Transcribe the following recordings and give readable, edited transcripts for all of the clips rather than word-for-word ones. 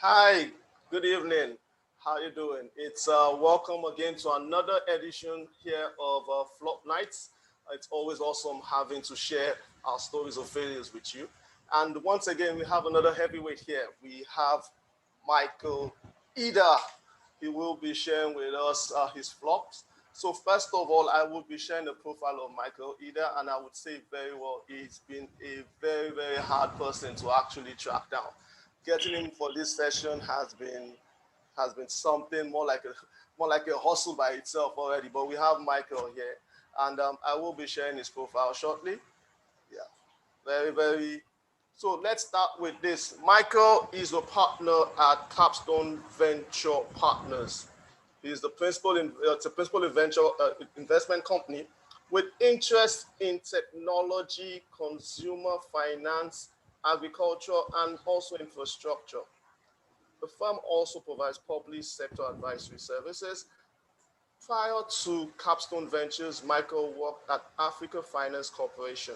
Hi, good evening. How you doing? It's welcome again to another edition here of Flop Nights. It's always awesome having to share our stories of failures with you. And once again, we have another heavyweight here. We have Michael Idah. He will be sharing with us his flops. So first of all, I would be sharing the profile of Michael Idah, and I would say very well, he's been a very, very hard person to actually track down. Getting him for this session has been something more like a hustle by itself already. But we have Michael here, and I will be sharing his profile shortly. Yeah, very very. So let's start with this. Michael is a partner at Capstone Venture Partners. He's the principal in it's a principal in venture investment company with interest in technology, consumer finance, agriculture, and also infrastructure. The firm also provides public sector advisory services. Prior to Capstone Ventures, Michael worked at Africa Finance Corporation.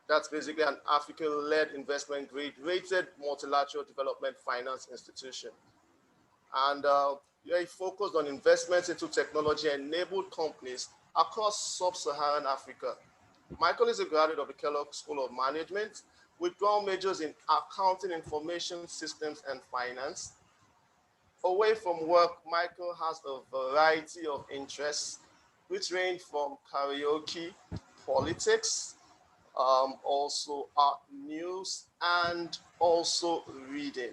That's basically an African-led investment grade rated multilateral development finance institution. And yeah, he focused on investments into technology-enabled companies across sub-Saharan Africa. Michael is a graduate of the Kellogg School of Management with dual majors in accounting, information systems, and finance. Away from work, Michael has a variety of interests, which range from karaoke, politics, also art news, and also reading.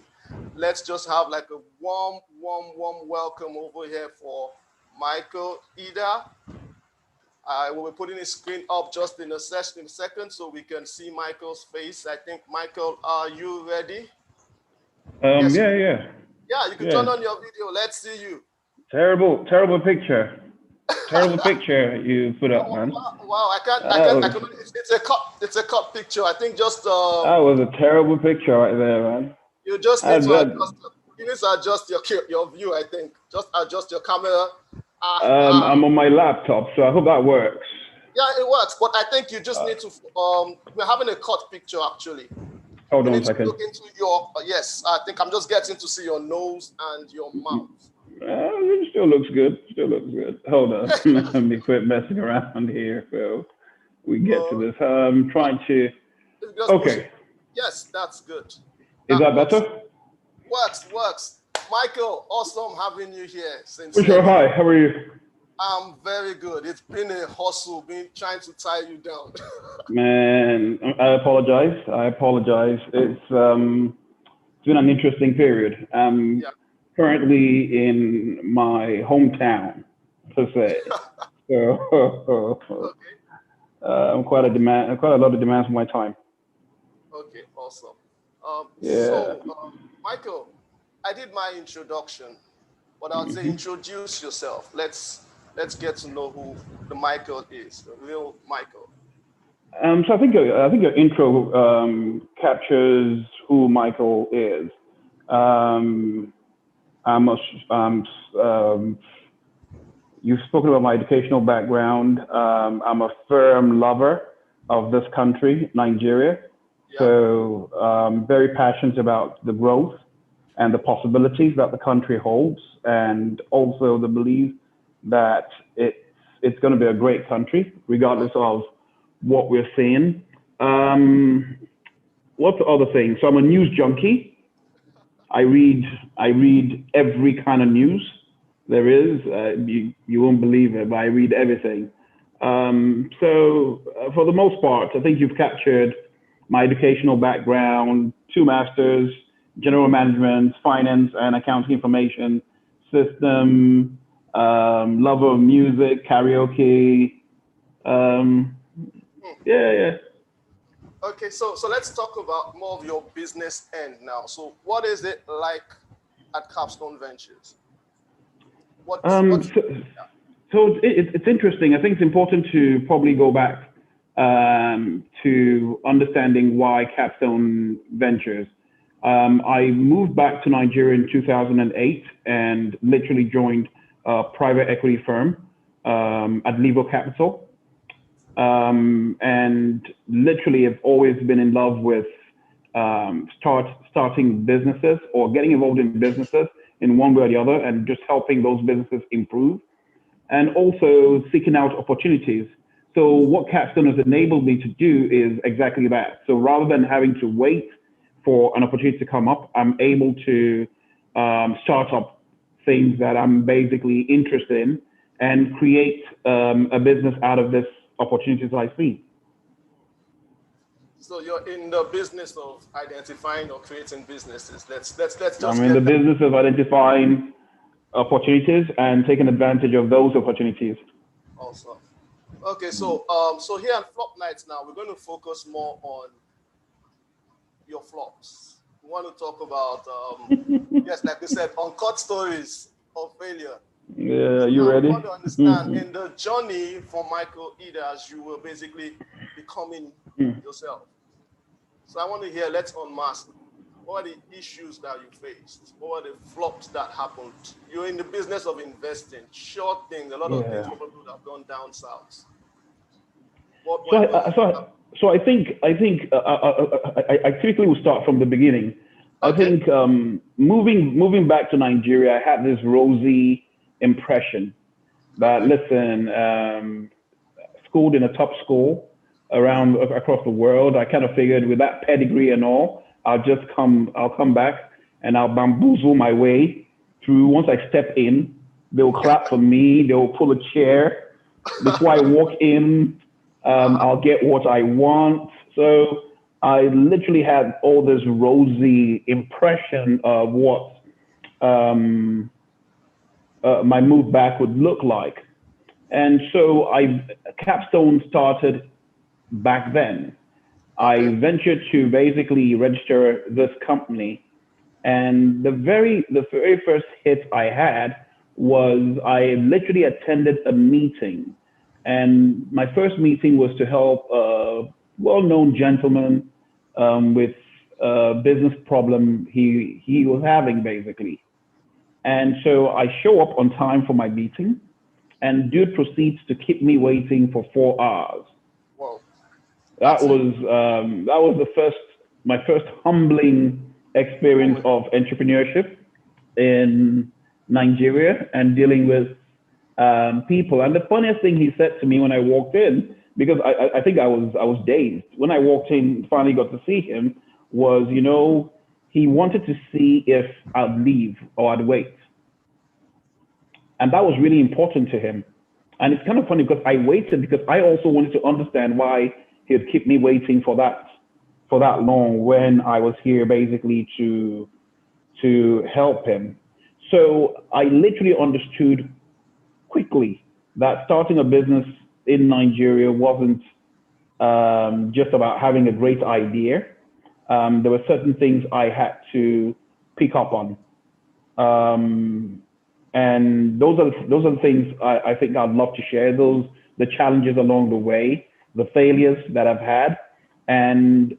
Let's just have like a warm, warm, warm welcome over here for Michael Ida. I will be putting his screen up just in a second so we can see Michael's face. I think, Michael, are you ready? Yes, Yeah, yeah, yeah, you can turn yeah. on your video. Let's see you. Terrible picture. Terrible picture you put up, Oh, man. wow, wow, That was it's a cut picture. I think just that was a terrible picture right there, man. you just need That, to that, adjust your view. I think just adjust your camera. I'm on my laptop, so I hope that works. Yeah, it works. But I think you just need to. We're having a cut picture actually. Hold We on need a to second. look into your. Yes, I think I'm just getting to see your nose and your mouth. It still looks good. Still looks good. Hold on. Let me quit messing around here, so we get to Uh, this. Trying to. just push it. Okay, Yes, that's good. is That that works. better? Works. Michael, awesome having you here. For sure. Sincerely, Hi. How are you? I'm very good. It's been a hustle, been trying to tie you down. Man, I apologize. I apologize. It's been an interesting period. Yeah. Currently in my hometown, per se. So Okay. I'm quite a lot of demands for my time. Okay. Awesome. Yeah. Michael, I did my introduction, but I'd say hmm introduce yourself. Let's get to know who the Michael is, the real Michael. So I think your intro captures who Michael is. Um, I'm a, um, you've spoken about my educational background. I'm a firm lover of this country, Nigeria. Yeah. So very passionate about the growth and the possibilities that the country holds, and also the belief that it's going to be a great country, regardless Okay. of what we're seeing. Um, what's the other thing? So I'm a news junkie. I read I read every kind of news there is. You won't believe it, but I read everything. For the most part, I think you've captured my educational background: two masters, general management, finance, and accounting information system. Love of music, karaoke. Um, Hmm. yeah, yeah. Okay. So let's talk about more of your business end now. So what is it like at Capstone Ventures? Um, What's so, it's interesting. I think it's important to probably go back to understanding why Capstone Ventures. I moved back to Nigeria in 2008 and literally joined a private equity firm at Levo Capital. And literally have always been in love with starting businesses or getting involved in businesses in one way or the other, and just helping those businesses improve, and also seeking out opportunities. So what Capstone has enabled me to do is exactly that. So rather than having to wait for an opportunity to come up, I'm able to start up things that I'm basically interested in and create a business out of this opportunities I see. So you're in the business of identifying or creating businesses. Let's just I'm in the get that. business of identifying opportunities and taking advantage of those opportunities. Awesome. Okay, so so here at Flop Nights now, we're going to focus more on your flops. We want to talk about yes, like we said, uncut stories of failure. Yeah, you Now we ready? want to understand in the journey for Michael Idah as you were basically becoming yourself. So I want to hear, let's unmask. What are the issues that you faced? What are the flops that happened? You're in the business of investing, short things, a lot of things Yeah. probably would have gone down south. So I think I typically will start from the beginning. I Okay. think moving back to Nigeria, I had this rosy impression that Okay. listen, schooled in a top school around across the world. I kind of figured with that pedigree and all, I'll come back and I'll bamboozle my way through. Once I step in, they'll clap for me, they'll pull a chair before I walk in. I'll get what I want. So I literally had all this rosy impression of what my move back would look like. And so Capstone started back then. I Okay. ventured to basically register this company, and the very first hit I had was I literally attended a meeting, and my first meeting was to help a well-known gentleman with a business problem he was having basically. And so I show up on time for my meeting, and dude proceeds to keep me waiting for 4 hours. Wow. That That's it. was my first humbling experience Moment. of entrepreneurship in Nigeria and dealing with people. And the funniest thing he said to me when I walked in, because I think I was dazed when I walked in, finally got to see him, was he wanted to see if I'd leave or I'd wait, and that was really important to him. And it's kind of funny because I waited because I also wanted to understand why he'd keep me waiting for that long when I was here basically to help him. So I literally understood quickly that starting a business in Nigeria wasn't just about having a great idea. There were certain things I had to pick up on. Um, and those are the things I think I'd love to share. The challenges along the way, the failures that I've had, and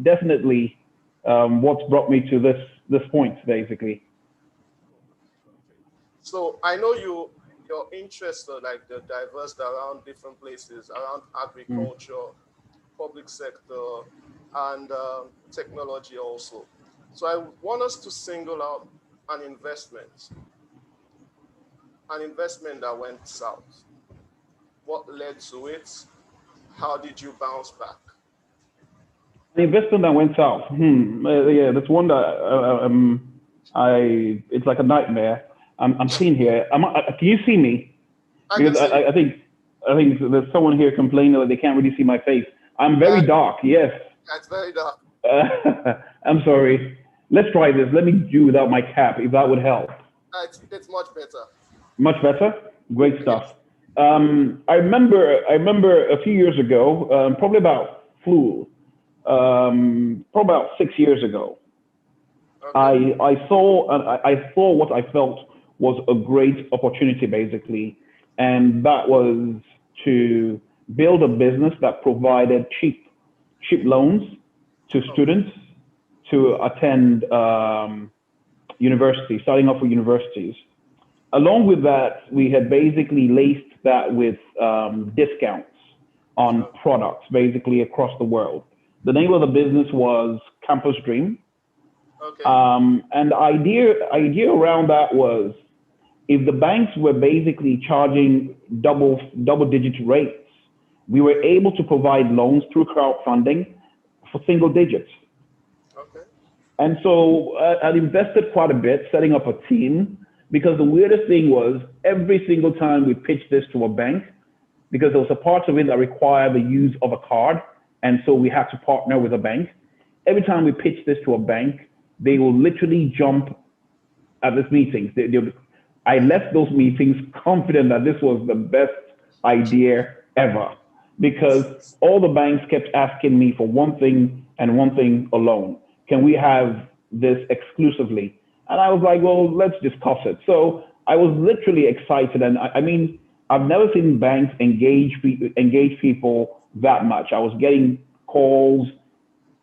definitely what's brought me to this point, basically. So I know your interests are like the diverse around different places, around Mm. agriculture, public sector, and technology also. So I want us to single out an investment, an investment that went south. What led to it? How did you bounce back? The investment that went south. Yeah, that's one that it's like a nightmare. I'm seeing here. Can you see me? I can Because see you. I think there's someone here complaining that they can't really see my face. I'm very Uh, dark. Yes. it's very dark. I'm sorry. Let's try this. Let me do without my cap, if that would help. It's much better. Much better. Great stuff. Yes. I remember a few years ago, probably about flu, probably about 6 years ago. Okay. I saw what I felt was a great opportunity, basically, and that was to build a business that provided cheap loans to Oh, students to attend universities, starting off with universities. Along with that, we had basically laced that with discounts on oh, products, basically across the world. The name of the business was Campus Dream. Okay. And the idea around that was, if the banks were basically charging double digit rates, we were able to provide loans through crowdfunding for single digits. Okay. And so I'd invested quite a bit setting up a team, because the weirdest thing was, every single time we pitched this to a bank, because there was a part of it that required the use of a card, and so we had to partner with a bank. Every time we pitched this to a bank, they will literally jump at these meetings. I left those meetings confident that this was the best idea ever, because all the banks kept asking me for one thing and one thing alone. Can we have this exclusively? And I was like, well, let's discuss it. So I was literally excited. And I mean, I've never seen banks engage people that much. I was getting calls,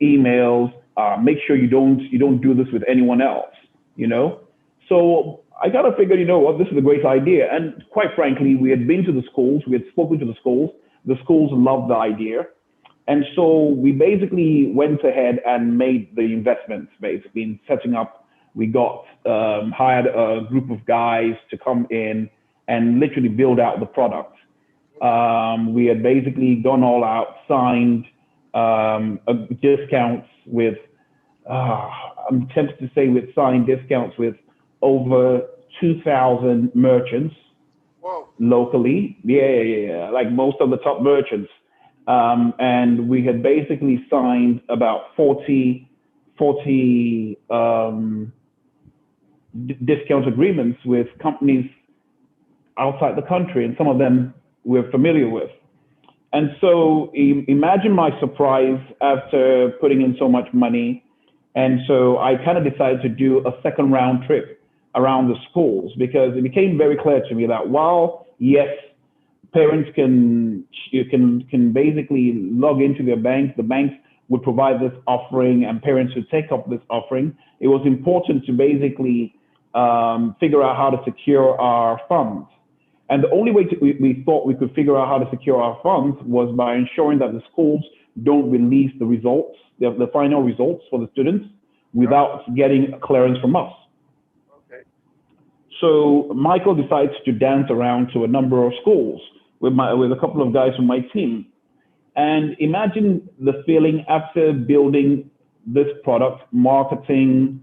emails, make sure you don't do this with anyone else, you know? So I got to figure, you know what, this is a great idea. And quite frankly, we had been to the schools, we had spoken to the schools loved the idea. And so we basically went ahead and made the investments basically in setting up. We got hired a group of guys to come in and literally build out the product. We had basically gone all out, signed discounts with, I'm tempted to say with signed discounts with over 2,000 merchants Wow. locally. Yeah, like most of the top merchants. And we had basically signed about 40 discount agreements with companies outside the country, and some of them we're familiar with. And so imagine my surprise after putting in so much money. And so I kind of decided to do a second round trip around the schools, because it became very clear to me that while, yes, parents can basically log into their banks, the banks would provide this offering and parents would take up this offering, it was important to basically figure out how to secure our funds. And the only way we thought we could figure out how to secure our funds was by ensuring that the schools don't release the results, the final results for the students, without getting a clearance from us. Okay. So Michael decides to dance around to a number of schools with a couple of guys from my team. And imagine the feeling after building this product, marketing,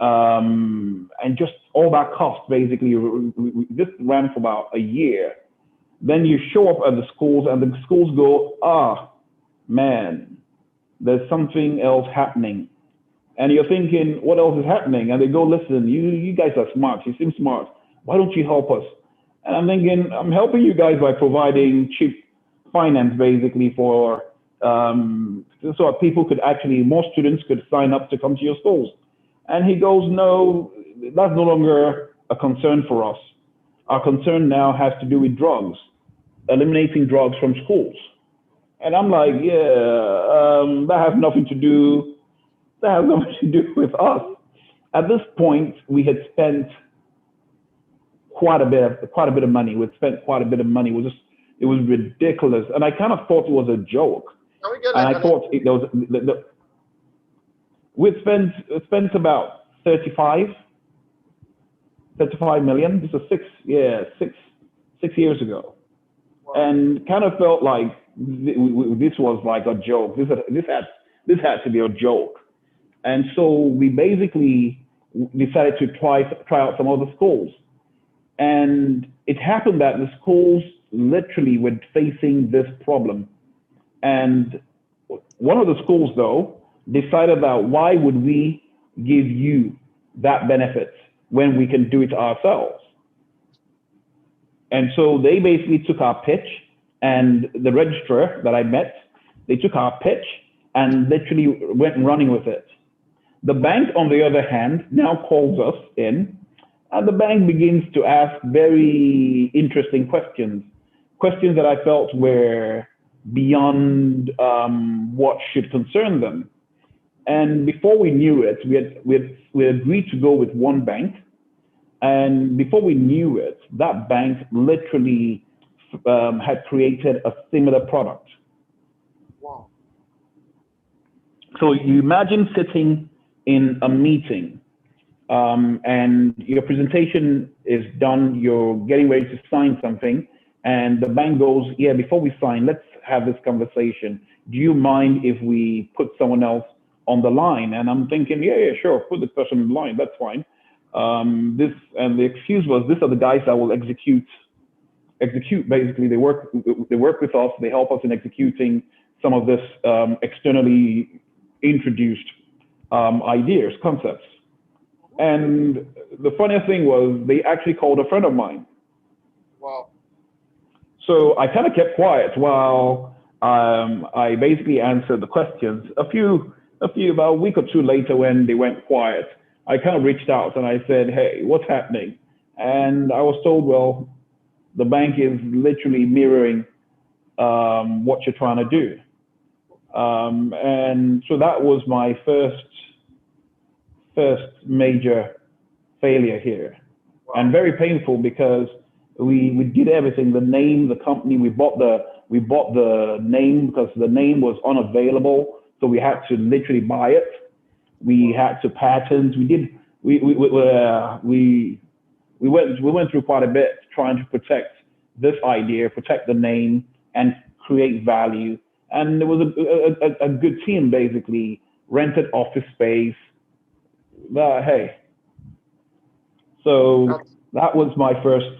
and just all that cost. Basically, this ran for about a year. Then you show up at the schools and the schools go, man, there's something else happening. And you're thinking, what else is happening? And they go, listen, you guys are smart. You seem smart. Why don't you help us? And I'm thinking, I'm helping you guys by providing cheap finance, basically, for so that people could actually, more students could sign up to come to your schools. And he goes, no, that's no longer a concern for us. Our concern now has to do with drugs, eliminating drugs from schools. And I'm like, yeah, that has nothing to do with us. At this point, we had spent quite a bit of money. We'd spent quite a bit of money. It was ridiculous, and I kind of thought it was a joke. Can we get And like I thought we'd spent about 35 million. This was 6 years ago, wow. and kind of felt like this was like a joke. This had to be a joke. And so we basically decided to try out some other schools. And it happened that the schools literally were facing this problem. And one of the schools, though, decided that why would we give you that benefit when we can do it ourselves? And so they basically took our pitch, and the registrar that I met, they took our pitch and literally went running with it. The bank, on the other hand, now calls us in, and the bank begins to ask very interesting questions that I felt were beyond what should concern them. And before we knew it, we agreed to go with one bank. And before we knew it, that bank literally had created a similar product. Wow. So you imagine sitting in a meeting, and your presentation is done, you're getting ready to sign something, and the bank goes, yeah, before we sign, let's have this conversation. Do you mind if we put someone else on the line? And I'm thinking, yeah, sure, put the person on the line, that's fine. And the excuse was, these are the guys that will execute. Basically, they work with us, they help us in executing some of this externally introduced ideas, concepts. And the funniest thing was they actually called a friend of mine. Wow. So I kind of kept quiet while I basically answered the questions. About a week or two later, when they went quiet, I kind of reached out and I said, hey, what's happening? And I was told, well, the bank is literally mirroring what you're trying to do. And so that was my first major failure here. Wow. And very painful because we did everything, the name, the company, we bought the name because the name was unavailable. So we had to literally buy it. We had to patent. We went through quite a bit trying to protect this idea, protect the name, and create value. And there was a good team, basically, rented office space. But hey, so that was my first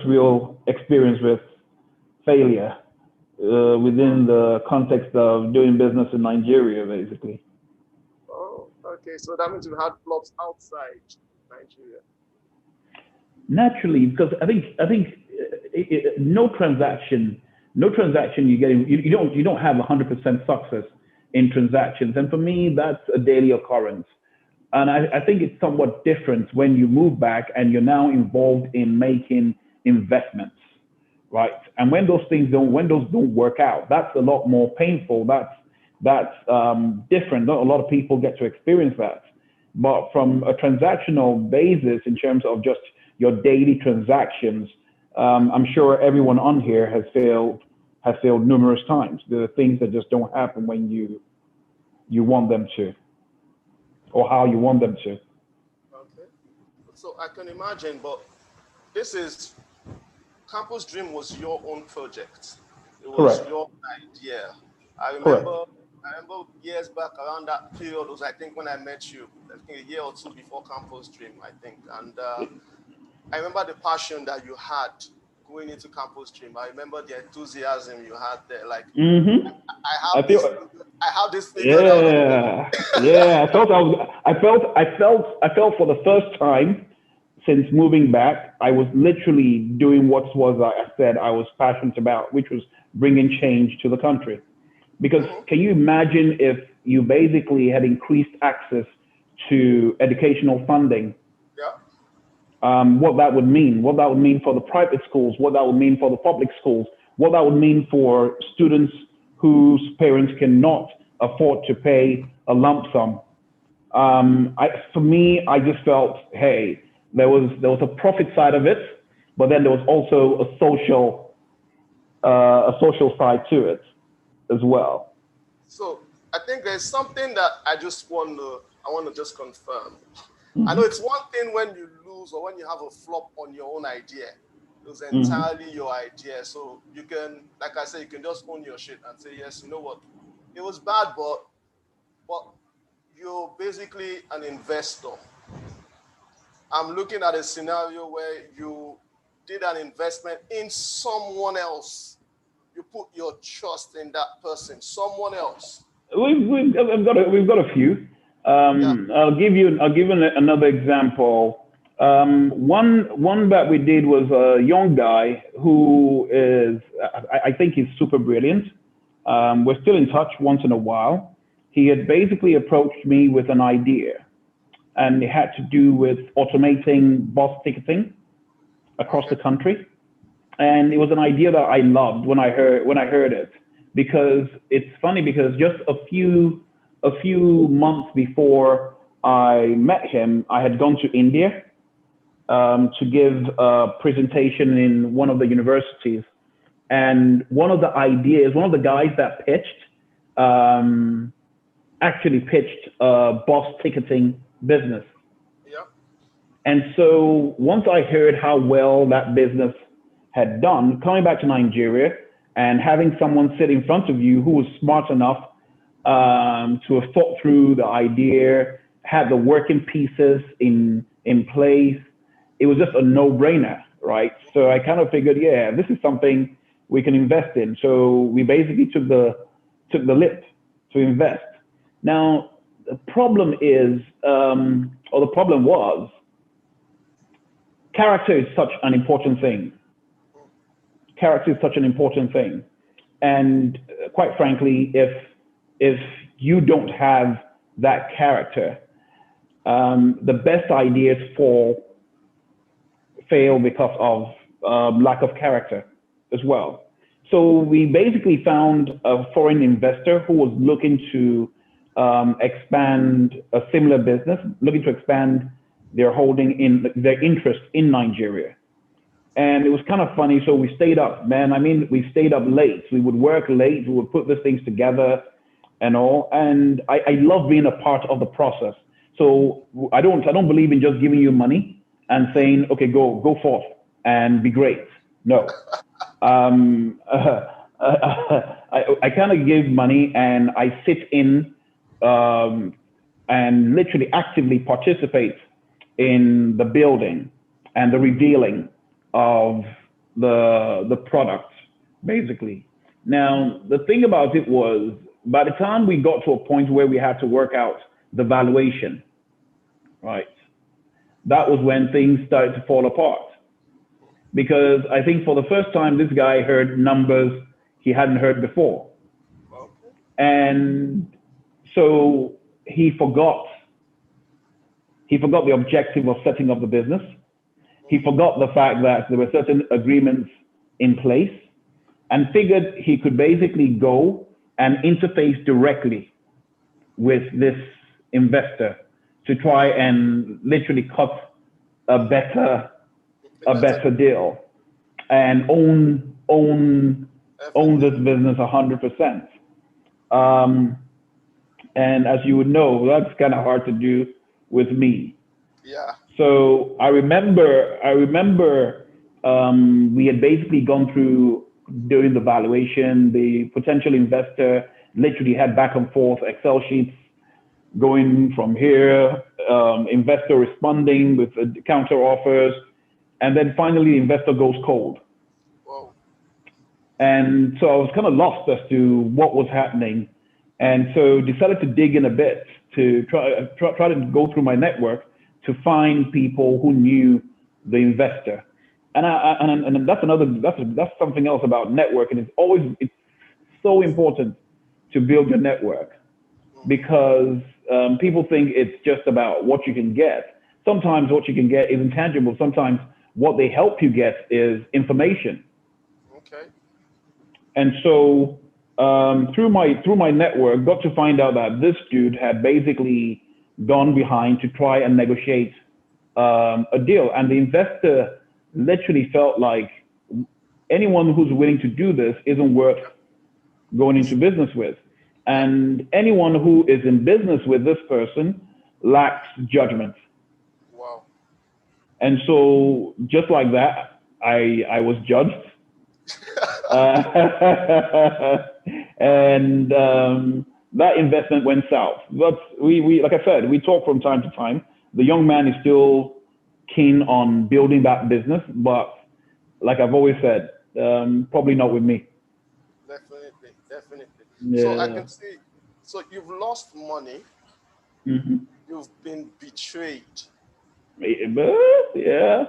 real experience with failure within the context of doing business in Nigeria, basically. Oh, okay. So that means you had flops outside Nigeria. Naturally, because I think no transaction you don't have 100% success in transactions, and for me that's a daily occurrence. And I think it's somewhat different when you move back and you're now involved in making investments, right? And when those don't work out, that's a lot more painful. That's different. Not a lot of people get to experience that. But from a transactional basis, in terms of just your daily transactions, I'm sure everyone on here has failed numerous times. There are things that just don't happen when you want them to, or how you want them to. Okay. So I can imagine, but this is Campus Dream was your own project. It was Correct. Your idea. I remember years back around that period was, I think, when I met you, I think a year or two before Campus Dream, I think. And I remember the passion that you had going into Campus Dream. I remember the enthusiasm you had there. Like, I have this figured out. Yeah. I felt for the first time since moving back, I was literally doing what I said I was passionate about, which was bringing change to the country. Because can you imagine if you basically had increased access to educational funding? Yeah. What that would mean for the private schools, what that would mean for the public schools, what that would mean for students whose parents cannot afford to pay a lump sum. For me, I just felt, hey, there was a profit side of it, but then there was also a social side to it as well. So I think there's something that I want to just confirm. I know it's one thing when you lose or when you have a flop on your own idea. It was entirely your idea. So you can, like I said, you can just own your shit and say, yes, you know what? It was bad, but you're basically an investor. I'm looking at a scenario where you did an investment in someone else. You put your trust in that person, someone else. We've got a few. I'll give you another example. One that we did was a young guy who is, I think he's super brilliant. We're still in touch once in a while. He had basically approached me with an idea, and it had to do with automating bus ticketing across the country. And it was an idea that I loved when I heard it, because it's funny because just a few months before I met him, I had gone to India to give a presentation in one of the universities. And one of the guys that pitched, actually pitched a bus ticketing business. Yeah. And so once I heard how well that business had done, coming back to Nigeria and having someone sit in front of you who was smart enough to have thought through the idea, had the working pieces in place, it was just a no-brainer, right? So I kind of figured, yeah, this is something we can invest in. So we basically took the leap to invest. Now the problem is, or the problem was, character is such an important thing. Character is such an important thing, and quite frankly, if you don't have that character, the best ideas fail because of lack of character as well. So we basically found a foreign investor who was looking to expand a similar business, looking to expand their holding in their interest in Nigeria. And it was kind of funny. So we stayed up, man. I mean, we stayed up late. We would work late. We would put these things together and all. And I love being a part of the process. So I don't believe in just giving you money and saying, okay, go forth and be great. No. I kind of give money and I sit in and literally actively participate in the building and the revealing of the product, basically. Now, the thing about it was, by the time we got to a point where we had to work out the valuation, right, that was when things started to fall apart. Because I think for the first time, this guy heard numbers he hadn't heard before. Okay. And so he forgot the objective of setting up the business. He forgot the fact that there were certain agreements in place and figured he could basically go and interface directly with this investor to try and literally cut a better deal and own this business 100%. And as you would know, that's kind of hard to do with me. Yeah. So I remember we had basically gone through during the valuation. The potential investor literally had back and forth Excel sheets going from here, investor responding with counter offers, and then finally the investor goes cold. Whoa. And so I was kind of lost as to what was happening, and so decided to dig in a bit to try to go through my network to find people who knew the investor. And that's something else about networking. It's so important to build your network, because people think it's just about what you can get. Sometimes what you can get is intangible. Sometimes what they help you get is information. Okay. And so through my network, got to find out that this dude had basically gone behind to try and negotiate a deal. And the investor literally felt like anyone who's willing to do this isn't worth going into business with. And anyone who is in business with this person lacks judgment. Wow. And so just like that, I was judged. And that investment went south. But we like I said, we talk from time to time. The young man is still keen on building that business, but like I've always said, probably not with me. Definitely. Yeah. So I can see. So you've lost money. Mm-hmm. You've been betrayed. But yeah,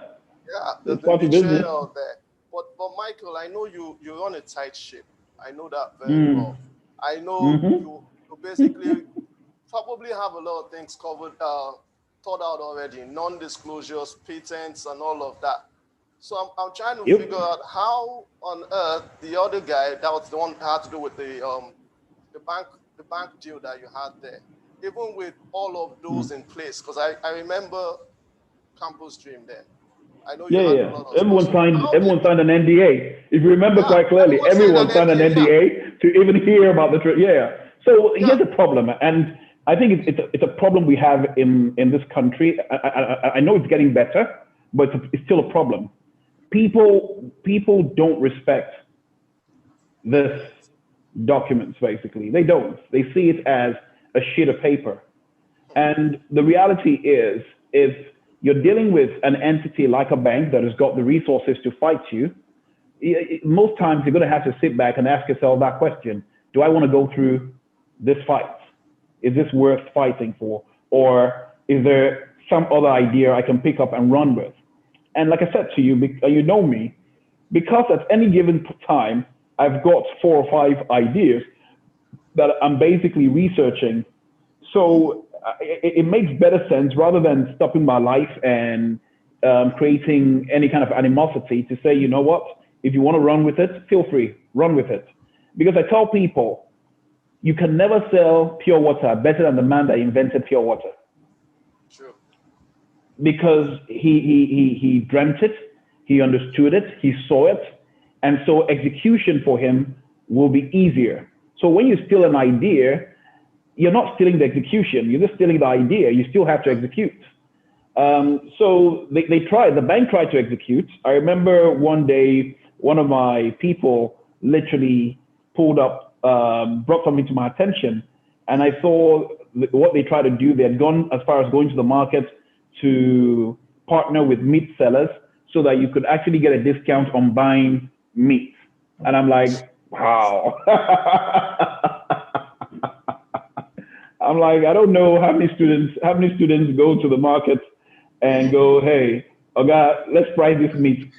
Yeah, there's it's been part of business. betrayal there. But Michael, I know you run a tight ship. I know that very well. I know you basically probably have a lot of things covered, thought out already, non-disclosures, patents, and all of that. So I'm trying to figure out how on earth the other guy, that was the one that had to do with the bank deal that you had there, even with all of those in place, because I remember Campus Dream there. I know you had a lot of Everyone stuff. signed an NDA. If you remember quite clearly, everyone signed an NDA to even hear about the trip. Yeah. So Yeah. here's the problem, and I think it's a problem we have in this country. I know it's getting better, but it's still a problem. People don't respect this documents. Basically, they don't. They see it as a sheet of paper. And the reality is, if you're dealing with an entity like a bank that has got the resources to fight you, most times you're going to have to sit back and ask yourself that question: do I want to go through this fight? Is this worth fighting for? Or is there some other idea I can pick up and run with? And like I said to you, you know me, because at any given time, I've got 4 or 5 ideas that I'm basically researching. So it makes better sense rather than stopping my life and creating any kind of animosity to say, you know what, if you want to run with it, feel free, run with it. Because I tell people, you can never sell pure water better than the man that invented pure water. True. Because he dreamt it, he understood it, he saw it, and so execution for him will be easier. So when you steal an idea, you're not stealing the execution, you're just stealing the idea. You still have to execute. So the bank tried to execute. I remember one day, one of my people literally pulled up, brought something to my attention, and I saw what they tried to do. They had gone as far as going to the market to partner with meat sellers so that you could actually get a discount on buying meat. And I'm like, wow. I'm like, I don't know how many students go to the market and go, hey, okay, let's price this meat.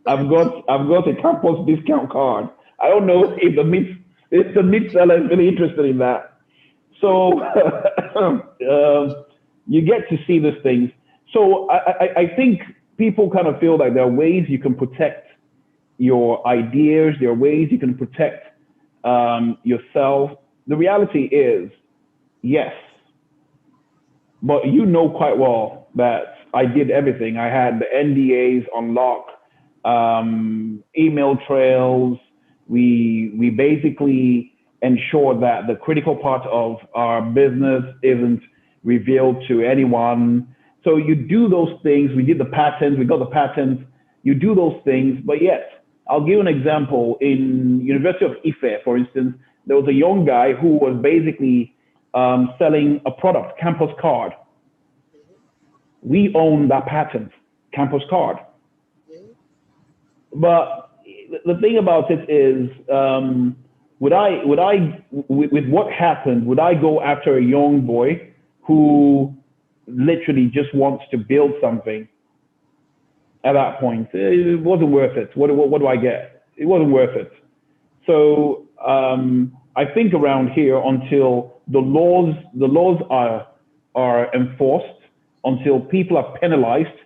I've got a campus discount card. I don't know if the meat seller is really interested in that. So you get to see these things. So I think people kind of feel like there are ways you can protect your ideas. There are ways you can protect yourself. The reality is, yes, but you know quite well that I did everything. I had the NDAs on lock, email trails. We basically ensure that the critical part of our business isn't revealed to anyone. So you do those things. We did the patents. We got the patents. You do those things, but yet, I'll give you an example. In University of Ife, for instance, there was a young guy who was basically selling a product, campus card. We own that patent, campus card. But the thing about it is, with what happened, would I go after a young boy who literally just wants to build something? At that point, it wasn't worth it. What do I get? It wasn't worth it. So I think around here, until the laws are enforced, until people are penalized,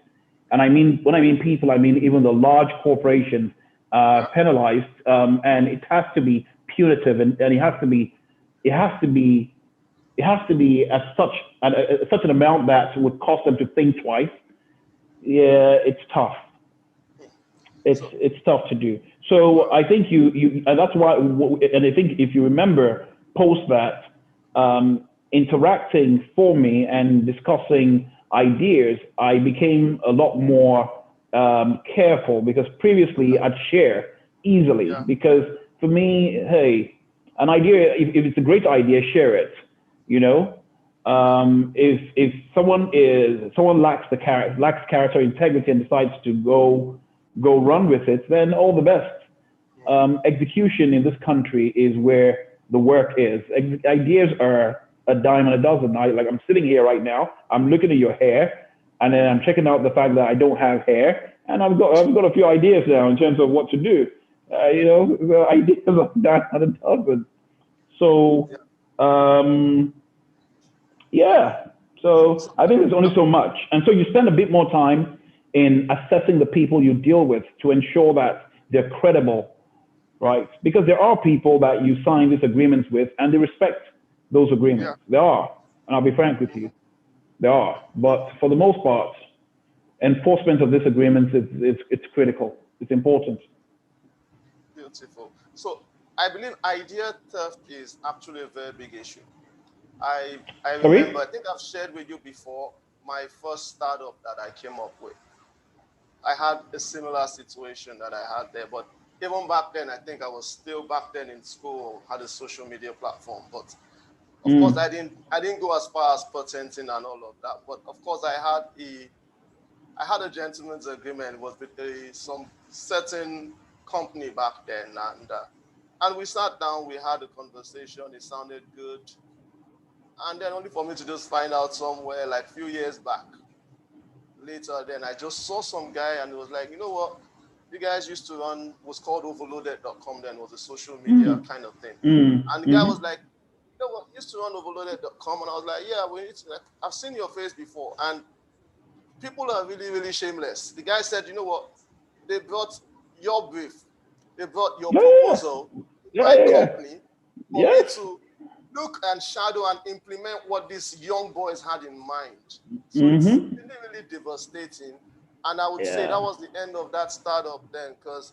and when I mean people, I mean even the large corporations penalized, and it has to be punitive, and it has to be at such an amount that would cause them to think twice. Yeah, it's tough. It's tough to do. So I think and that's why, and I think if you remember, post that, interacting for me and discussing ideas, I became a lot more careful, because previously I'd share easily. Because for me, hey, an idea, if it's a great idea, share it. You know, if someone lacks character, integrity, and decides to go run with it, then all the best. Execution in this country is where the work is. Ideas are a dime and a dozen. I'm sitting here right now. I'm looking at your hair, and then I'm checking out the fact that I don't have hair, and I've got a few ideas now in terms of what to do. The ideas are a dime and a dozen. So. Yeah. So I think there's only so much. And so you spend a bit more time in assessing the people you deal with to ensure that they're credible, right? Because there are people that you sign these agreements with and they respect those agreements. There are. And I'll be frank with you. There are. But for the most part, enforcement of these agreements, it's critical. It's important. Beautiful. So I believe idea theft is actually a very big issue. I remember, Sorry? I think I've shared with you before, my first startup that I came up with. I had a similar situation that I had there, but even back then, I think I was still back then in school, had a social media platform. But of course, Mm. I didn't go as far as patenting and all of that. But of course, I had a gentleman's agreement with some certain company back then, and we sat down, we had a conversation. It sounded good, and then only for me to just find out somewhere like a few years back later, then I just saw some guy and it was like, you know what? You guys used to run was called overloaded.com then, was a social media Mm. kind of thing. Mm. And the guy was Mm-hmm. like, you know what, you used to run overloaded.com. And I was like, yeah, like, I've seen your face before. And people are really, really shameless. The guy said, you know what? They brought your brief, they brought your Yeah, yeah, proposal to yeah, my yeah, yeah. company for me Yes. to look and shadow and implement what these young boys had in mind. So it's Mm-hmm. really, really devastating. And I would say that Yeah. was the end of that startup then, because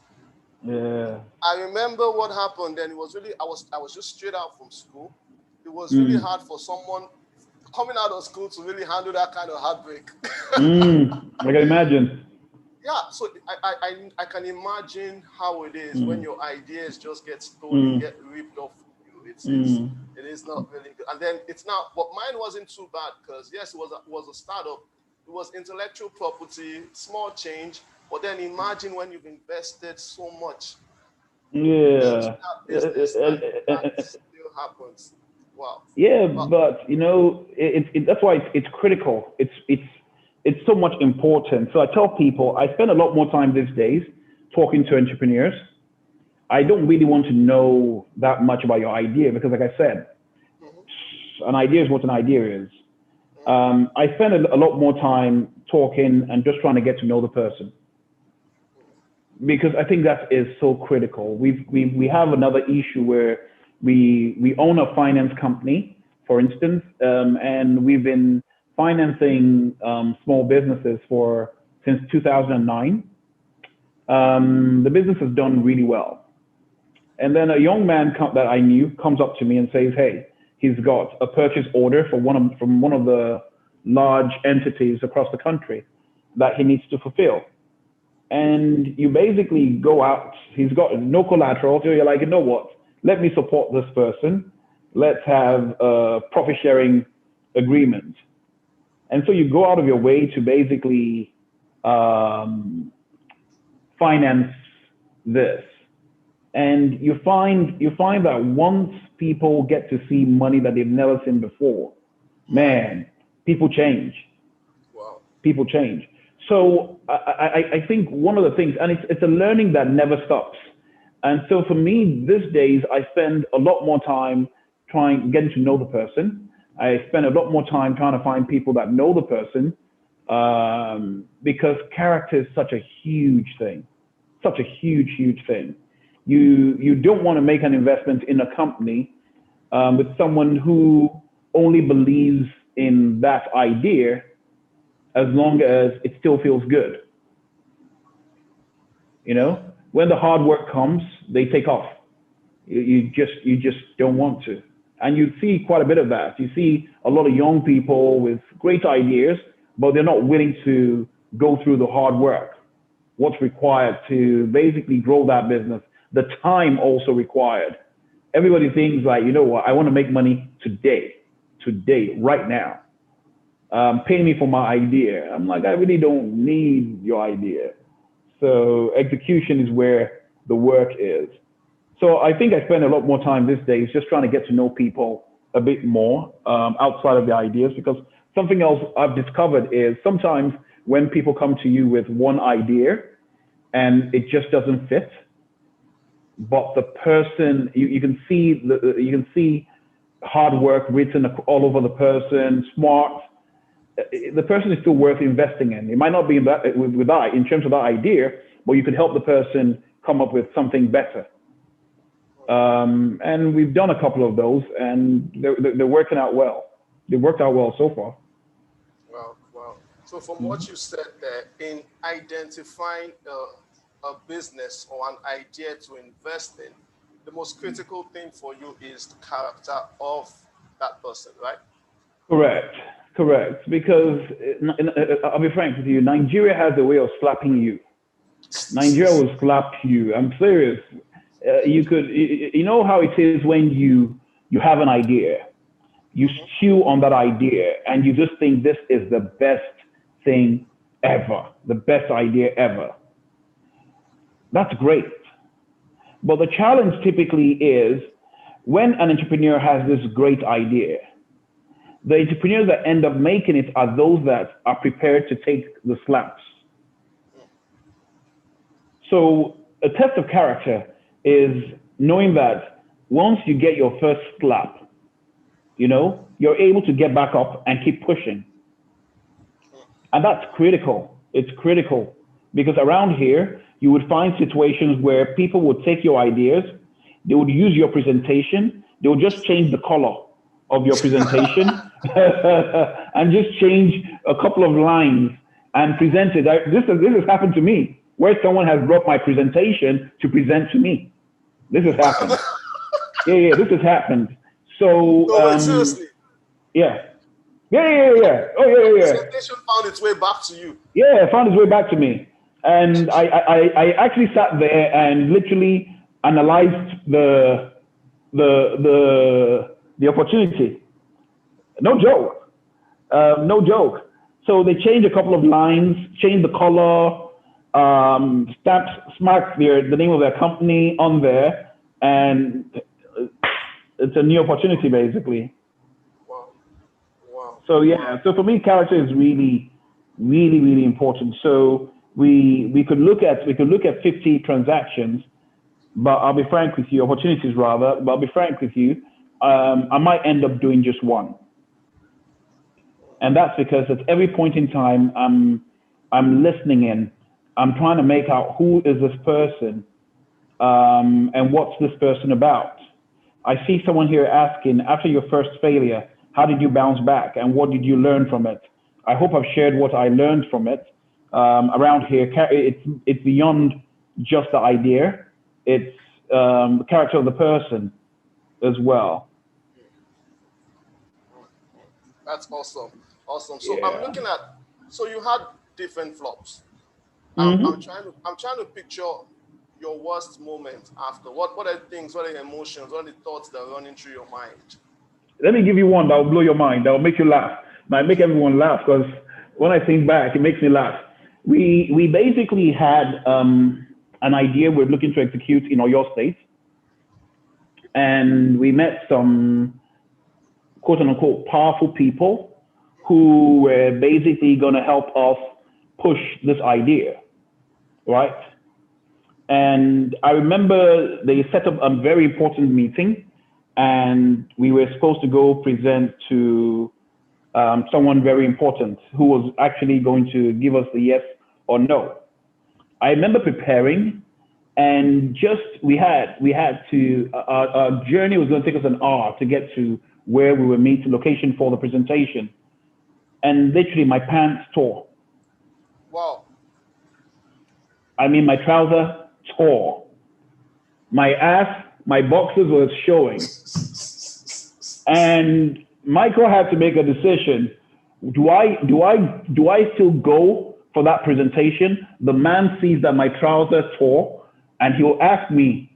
Yeah. I remember what happened then. It was really I was just straight out from school. It was really Mm. hard for someone coming out of school to really handle that kind of heartbreak. Mm. I can imagine. Yeah, so I can imagine how it is when Mm. your ideas just get stolen, Mm. get ripped off from you. Mm. It is not really good. And then it's not, but mine wasn't too bad because yes, it was a startup. It was intellectual property, small change. But then imagine when you've invested so much into Yeah. that business and that still happens. Wow. Yeah, Well, but that's why it's critical. It's so much important. So I tell people I spend a lot more time these days talking to entrepreneurs. I don't really want to know that much about your idea because, like I said, mhm, an idea is what an idea is. mhm, I spend a lot more time talking and just trying to get to know the person because I think that is so critical. We have another issue where we own a finance company, for instance, and we've been financing small businesses for since 2009. The business has done really well. And then a young man that I knew comes up to me and says, "Hey, he's got a purchase order for from one of the large entities across the country that he needs to fulfill." And you basically go out. He's got no collateral, so you're like, you know what? Let me support this person. Let's have a profit sharing agreement. And so you go out of your way to basically um, finance this. And you find that once people get to see money that they've never seen before, mhm. man, people change. Wow. People change. So I think one of the things, and it's a learning that never stops. And so for me, these days, I spend a lot more time getting to know the person. I spend a lot more time trying to find people that know the person because character is such a huge thing, such a huge, huge thing. You don't want to make an investment in a company with someone who only believes in that idea as long as it still feels good. You Mm, know, when the hard work comes, they take off. You just don't want to, and you see quite a bit of that. You see a lot of young people with great ideas, but they're not willing to go through the hard work. What's required to basically grow that business, the time also required. Everybody thinks like, you know what, I want to make money today, right now. Pay me for my idea. I'm like, I really don't need your idea. So execution is where the work is. So I think I spend a lot more time these days just trying to get to know people a bit more outside of the ideas because something else I've discovered is sometimes when people come to you with one idea and it just doesn't fit, but the person you can see hard work written all over the person, smart. The person is still worth investing in. It might not be in that, with that in terms of that idea, but you could help the person come up with something better. And we've done a couple of those, and they're working out well. They worked out well so far. wow, wow. So from what Mhm. you said there, in identifying a business or an idea to invest in, the most critical thing for you is the character of that person, right? Correct. Because I'll be frank with you, Nigeria has a way of slapping you. Nigeria will slap you. I'm serious. You know how it is when you have an idea, you stew on that idea, and you just think this is the best thing ever, the best idea ever. That's great. But the challenge typically is when an entrepreneur has this great idea, the entrepreneurs that end up making it are those that are prepared to take the slaps. So a test of character is knowing that once you get your first slap, you're able to get back up and keep pushing. And that's critical. It's critical because around here, you would find situations where people would take your ideas, they would use your presentation, they would just change the color of your presentation and just change a couple of lines and present it. This has happened to me, where someone has brought my presentation to present to me. This has happened. Yeah, this has happened. So, seriously? Yeah. Oh, yeah. Presentation found its way back to you. Yeah, it found its way back to me. And I actually sat there and literally analyzed the opportunity. No joke. No joke. So they changed a couple of lines, changed the color, smacked the name of their company on there, and it's a new opportunity basically. Wow. So yeah, so for me, character is really, really, really important. So we could look at 50 transactions, but I'll be frank with you, opportunities rather, but I'll be frank with you, I might end up doing just one. And that's because at every point in time, I'm listening in. I'm trying to make out who is this person and what's this person about. I see someone here asking, after your first failure, how did you bounce back and what did you learn from it? I hope I've shared what I learned from it. Around here, it's beyond just the idea. It's the character of the person as well. That's awesome. So Yeah. I'm looking at, so you had different flops. Mm-hmm. I'm trying to picture your worst moment after. What are the things, what are the emotions, what are the thoughts that are running through your mind? Let me give you one that will blow your mind, that will make you laugh. Might make everyone laugh because when I think back, it makes me laugh. We basically had an idea we're looking to execute in Oyo State, and we met some quote unquote powerful people who were basically going to help us push this idea, right? And I remember they set up a very important meeting, and we were supposed to go present to someone very important who was actually going to give us the yes or no. I remember preparing, and just we had to our journey was going to take us an hour to get to where we were meeting location for the presentation, and literally my pants tore. Wow. I mean, my trouser tore. My ass, my boxers was showing, and Michael had to make a decision. Do I still go for that presentation? The man sees that my trousers tore, and he'll ask me,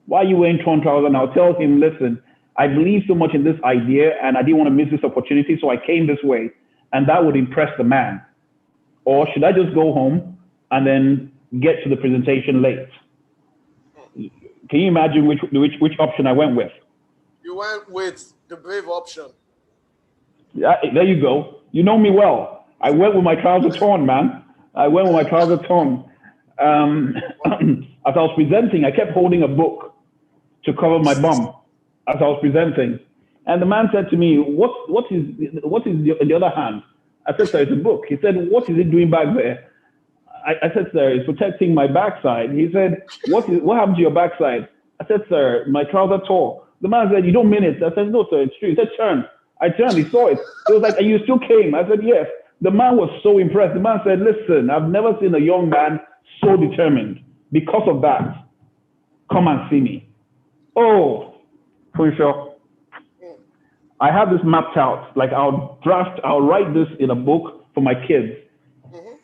why are you wearing torn trousers? And I'll tell him, listen, I believe so much in this idea, and I didn't want to miss this opportunity, so I came this way. And that would impress the man. Or should I just go home and then get to the presentation late? Can you imagine which option I went with? You went with the brave option. Yeah, there you go. You know me well. I went with my trousers torn, man. I went with my trousers torn. As I was presenting, I kept holding a book to cover my bum as I was presenting. And the man said to me, what is in the other hand? I said, sir, it's a book. He said, what is it doing back there? I said, sir, it's protecting my backside. He said, what happened to your backside? I said, sir, my trouser tore. The man said, you don't mean it. I said, no, sir, it's true. He said, turn. I turned, he saw it. He was like, and you still came? I said, yes. The man was so impressed. The man said, listen, I've never seen a young man so determined. Because of that, come and see me. Oh, for sure. Mm, I have this mapped out. Like I'll write this in a book for my kids, mhm,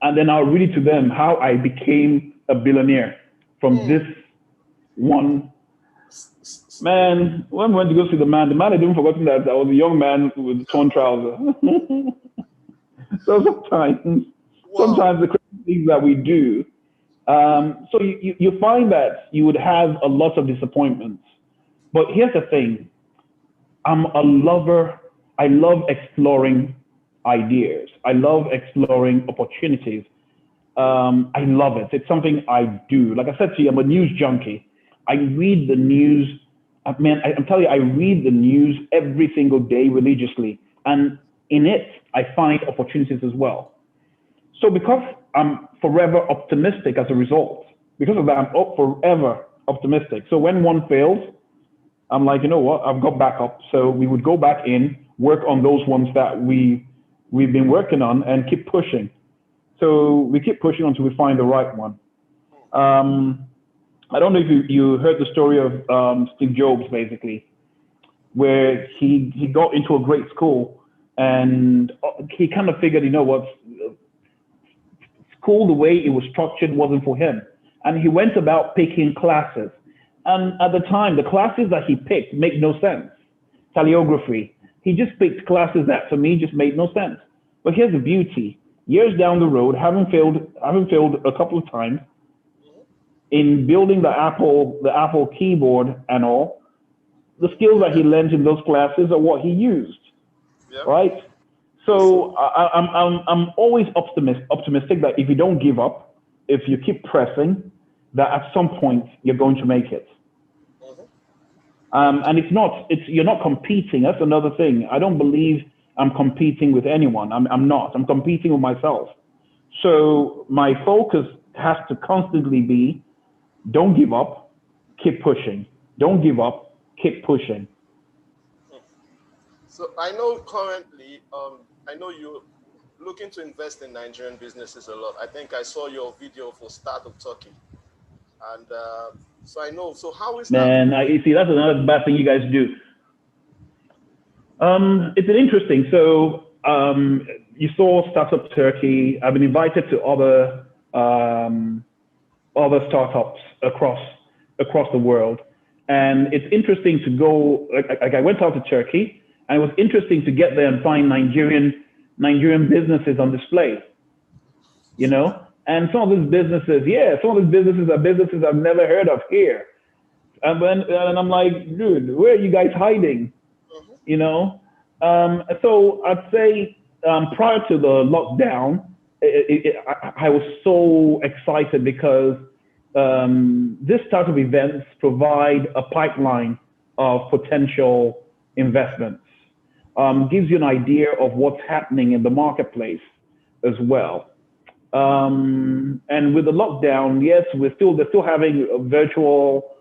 and then I'll read it to them how I became a billionaire from mm. this one S- s- s- man. When we went to go see the man had even forgotten that I was a young man with torn trousers. So Wow. sometimes the crazy things that we do. So you find that you would have a lot of disappointments. But here's the thing: I'm a lover. I love exploring ideas. I love exploring opportunities. I love it. It's something I do. Like I said to you, I'm a news junkie. I read the news. Man, I'm telling you, I read the news every single day religiously, and in it, I find opportunities as well. So because I'm forever optimistic as a result, because of that, I'm forever optimistic. So when one fails, I'm like, you know what? I've got backup. So we would go back in, work on those ones that we've been working on, and keep pushing. So we keep pushing until we find the right one. Um, I don't know if you heard the story of Steve Jobs, basically, where he got into a great school and he kind of figured, you know what, school the way it was structured wasn't for him, and he went about picking classes. And at the time, the classes that he picked make no sense. Paleography. He just picked classes that for me just made no sense. But here's the beauty. Years down the road, having failed a couple of times Mhm. in building the Apple keyboard and all, the skills that he Yeah. learned in those classes are what he used, Yeah. right? So. So I'm always optimistic that if you don't give up, if you keep pressing, that at some point you're going to make it. Mhm. And you're not competing. That's another thing. I don't believe I'm competing with anyone. I'm not. I'm competing with myself. So my focus has to constantly be: don't give up, keep pushing. Don't give up, keep pushing. So I know currently, I know you're looking to invest in Nigerian businesses a lot. I think I saw your video for Startup Turkey, and so I know. So how is that Man, going? you see, that's another bad thing you guys do. It's an interesting. So you saw Startup Turkey. I've been invited to um, other startups across the world, and it's interesting to go. Like I went out to Turkey, and it was interesting to get there and find Nigerian businesses on display. You know, and some of these businesses are businesses I've never heard of here. And I'm like, dude, where are you guys hiding? Mhm. You know. So I'd say prior to the lockdown, I was so excited because this type of events provide a pipeline of potential investments. Gives you an idea of what's happening in the marketplace as well. And with the lockdown, yes, they're still having a virtual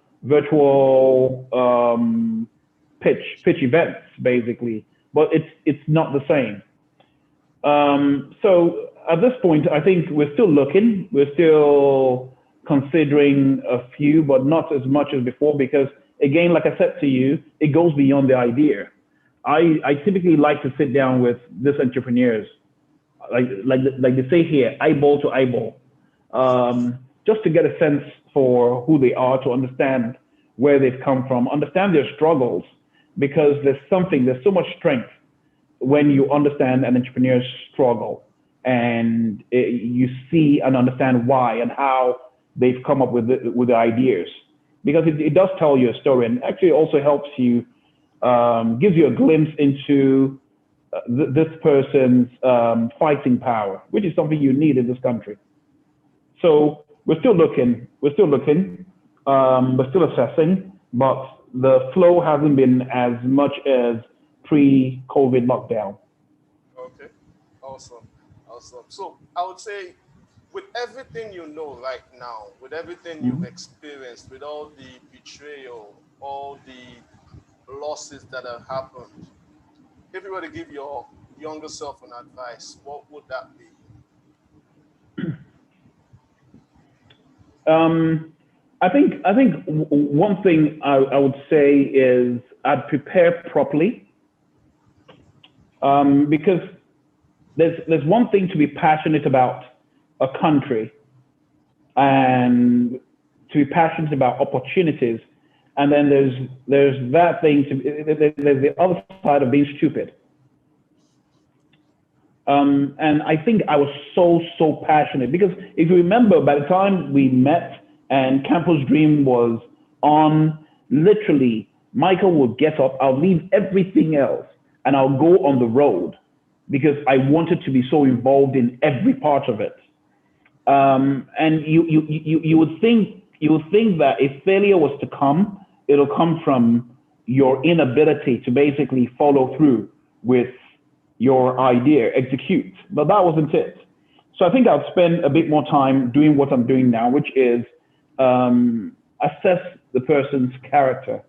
pitch events basically, but it's not the same. So at this point, I think we're still looking, we're still considering a few, but not as much as before because again, like I said to you, it goes beyond the idea. I typically like to sit down with these entrepreneurs like they say here, eyeball to eyeball, just to get a sense for who they are, to understand where they've come from, understand their struggles, because there's so much strength when you understand an entrepreneur's struggle and you see and understand why and how they've come up with the ideas, because it does tell you a story and actually also helps you, gives you a glimpse into this person's fighting power, which is something you need in this country. So we're still assessing, but the flow hasn't been as much as pre-COVID lockdown. Okay. Awesome. Awesome. So I would say, with everything you know right now, with everything you've Mhm. experienced, with all the betrayal, all the losses that have happened, if you were to give your younger self an advice, what would that be? Um, One thing I would say is I'd prepare properly, because there's one thing to be passionate about a country and to be passionate about opportunities, and then there's that thing there's the other side of being stupid. And I think I was so passionate because if you remember, by the time we met and Campus Dream was on, literally, Michael would get up, I'll leave everything else, and I'll go on the road because I wanted to be so involved in every part of it. And you would think that if failure was to come, it'll come from your inability to basically follow through with your idea, execute. But that wasn't it. So I think I'll spend a bit more time doing what I'm doing now, which is assess the person's character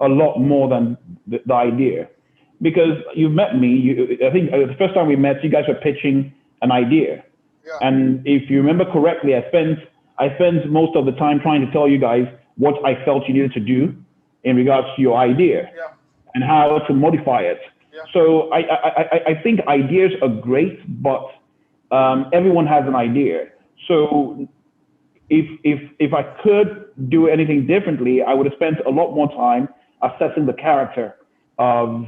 a lot more than the idea. Because you've met me, I think the first time we met, you guys were pitching an idea. Yeah. And if you remember correctly, I spent most of the time trying to tell you guys what I felt you needed to do in regards to your idea, Yeah. and how to modify it. Yeah. So I think ideas are great, but everyone has an idea. So if I could do anything differently, I would have spent a lot more time assessing the character of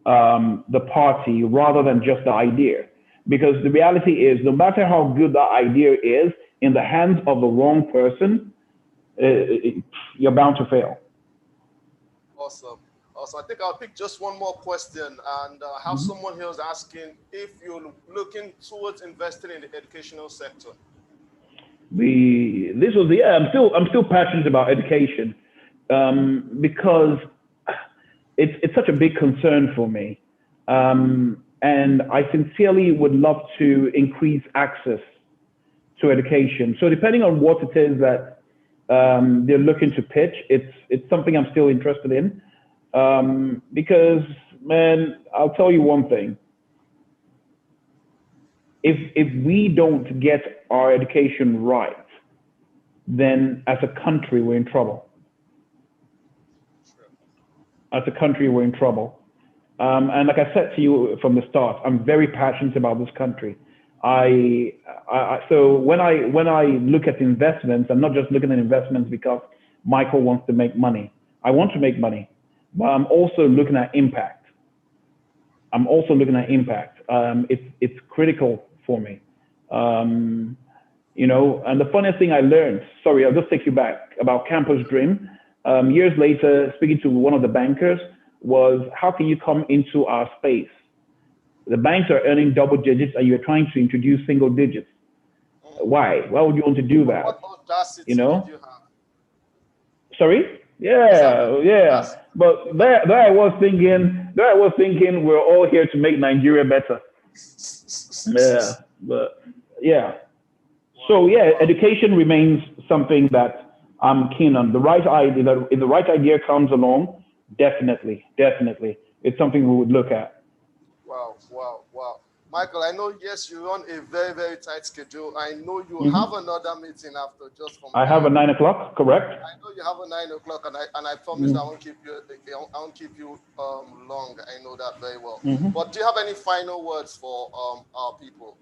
the party rather than just the idea. Because the reality is, no matter how good that idea is, in the hands of the wrong person, you're bound to fail. Awesome. I think I'll pick just one more question, and have someone here is asking if you're looking towards investing in the educational sector. I'm still passionate about education, because it's such a big concern for me, and I sincerely would love to increase access to education. So depending on what it is that they're looking to pitch, it's something I'm still interested in. Because, man, I'll tell you one thing. If we don't get our education right, then as a country, we're in trouble. As a country, we're in trouble. And like I said to you from the start, I'm very passionate about this country. So when I look at investments, I'm not just looking at investments because Michael wants to make money. I want to make money. But I'm also looking at impact. It's critical for me. And the funniest thing I learned, sorry, I'll just take you back, about Campus Dream, years later, speaking to one of the bankers, was how can you come into our space? The banks are earning double digits and you're trying to introduce single digits. Why? Why would you want to do that? What audacity did you have? Sorry? Yeah. But there I was thinking, we're all here to make Nigeria better. So education remains something that I'm keen on. The right idea, if the right idea comes along, definitely, it's something we would look at. Wow. Michael, I know, yes, you run a very, very tight schedule. I know you have another meeting after just from. I have a 9 o'clock, correct? I know you have a 9 o'clock, and I promise I won't keep you long. I know that very well. But do you have any final words for our people?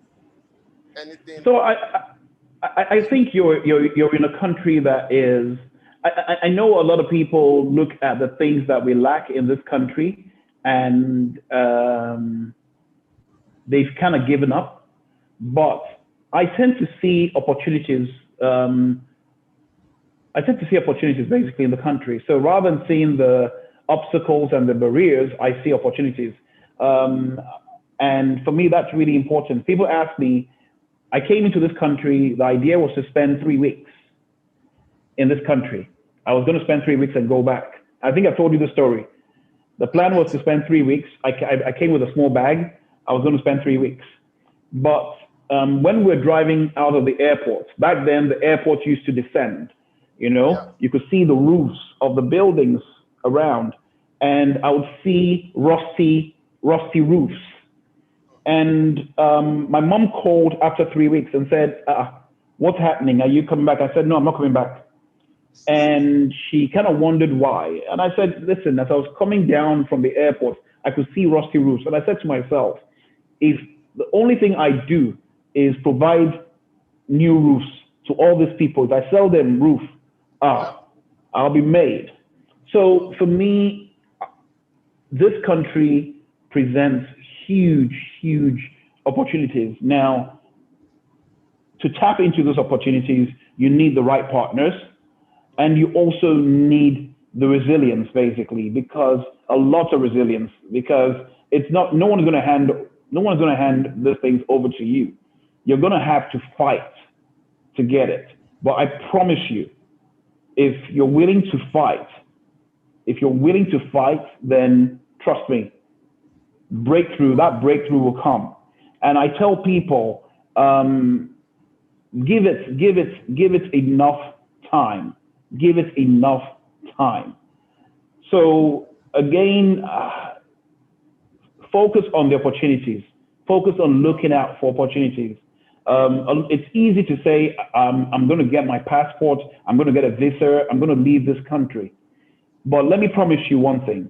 Anything? So I think you're in a country that is. I know a lot of people look at the things that we lack in this country, and they've kind of given up. But I tend to see opportunities. Basically in the country. So rather than seeing the obstacles and the barriers, I see opportunities. And for me, that's really important. People ask me, I came into this country, the idea was to spend 3 weeks in this country. I was going to spend 3 weeks and go back. I think I told you the story. The plan was to spend 3 weeks. I came with a small bag. I was going to spend 3 weeks. But when we're driving out of the airport, back then the airport used to descend. You could see the roofs of the buildings around, and I would see rusty roofs. And my mom called after 3 weeks and said, what's happening? Are you coming back? I said, no, I'm not coming back. And she kind of wondered why. And I said, listen, as I was coming down from the airport, I could see rusty roofs. And I said to myself, if the only thing I do is provide new roofs to all these people, if I sell them roof, Yeah. I'll be made. So for me, this country presents huge, huge opportunities. Now, to tap into those opportunities, you need the right partners, and you also need the resilience, basically, because a lot of resilience, because it's not, no one's going to hand these things over to you. You're going to have to fight to get it. But I promise you, if you're willing to fight, then trust me, that breakthrough will come. And I tell people, give it enough time. Give it enough time. So again, focus on the opportunities. Focus on looking out for opportunities. It's easy to say, I'm going to get my passport, I'm going to get a visa, I'm going to leave this country. But let me promise you one thing.